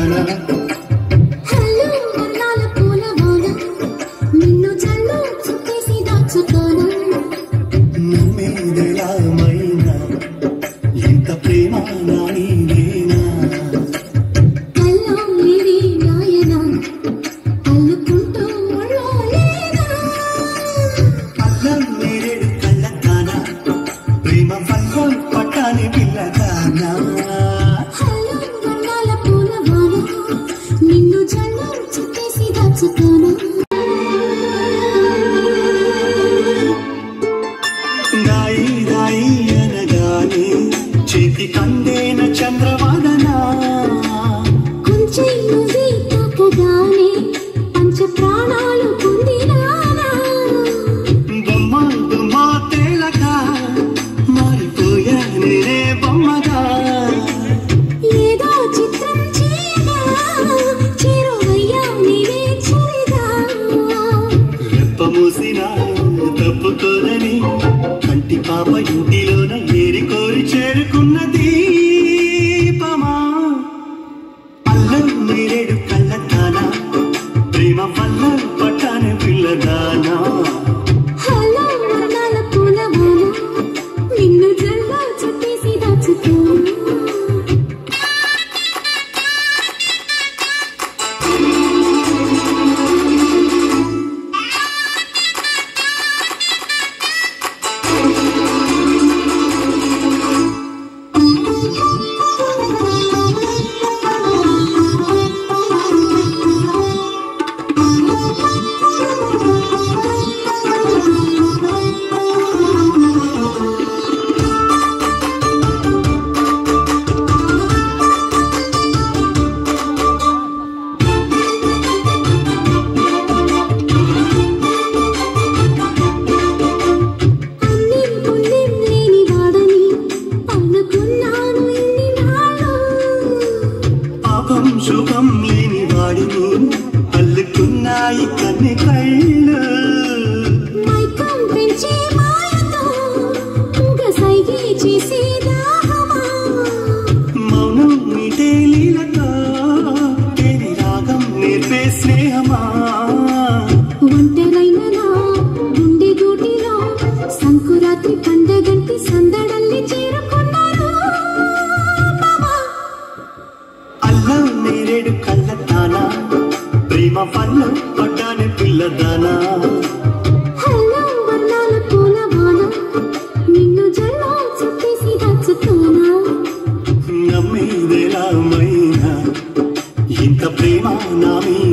దానా హలో వర్ణాల పూలవాన నిన్ను జల్లో చుట్టేసి దాచుకోనా నమ్మేదెలా మైనా ఎంత ప్రేమ నా నీదేనా కల్లో లేని నాయన అల్లుకుంటూ ఒళ్ళోలేనా అల్లం నేరేడు కళ్ళ దానా ప్రేమ వల్ల పట్టాని పిల్ల దానా హలో వర్ణాల పూలవాన నిన్ను జల్లో చుట్టేసి దాచుకోనా దాయి దాయి అనగానే చేతి కందేన చంద్రవాదనా కొంచెం నువ్వే తాకగానే పంచ ప్రాణాలు పొందినానా బొమ్మ బొమ్మ తేలక మారిపోయా నేనే బొమ్మగా ఏదో చిత్రం చేయగా చేరువయ్యా నీవే చెరిగా రెప్ప మూసిన తప్పుకోదని కంటి పాప ఇంటిలోన ఏరి కోరి చేరుకున్న దీపమా అల్లం నేరేడు కళ్ళ దానా ప్రేమ వల్ల పట్టాని పిల్ల దానా హలో వర్ణాల పూలవాన నిన్ను జల్లో చుట్టేసి దాచుకోనా అన్నిం పుణ్యం లేని వాడని అనుకున్నాను ఇన్ని నాళ్ళు పాపం శుభం లేని వాడిని అల్లుకున్నాయి కన్ని కళ్ళు మైకం పెంచే మాయతో గసైగే చేసే దాహమా మౌనం మీటే లీలతో తేరి రాగం నేర్పే స్నేహమా ఒంటరైన నా గుండె గూటిలో సంకురాత్రి పండగంటి సందడల్లి చేరుకున్నారు మామా అల్లం నేరేడు కళ్ళ దానా ప్రేమ వల్ల పడ్డాని పిల్ల దానా హలో వర్ణాల పూలవాన నిన్ను జల్లో చుట్టేసి దాచుకోనా నమ్మేదెలా మైనా ఇంత ప్రేమ నా మీద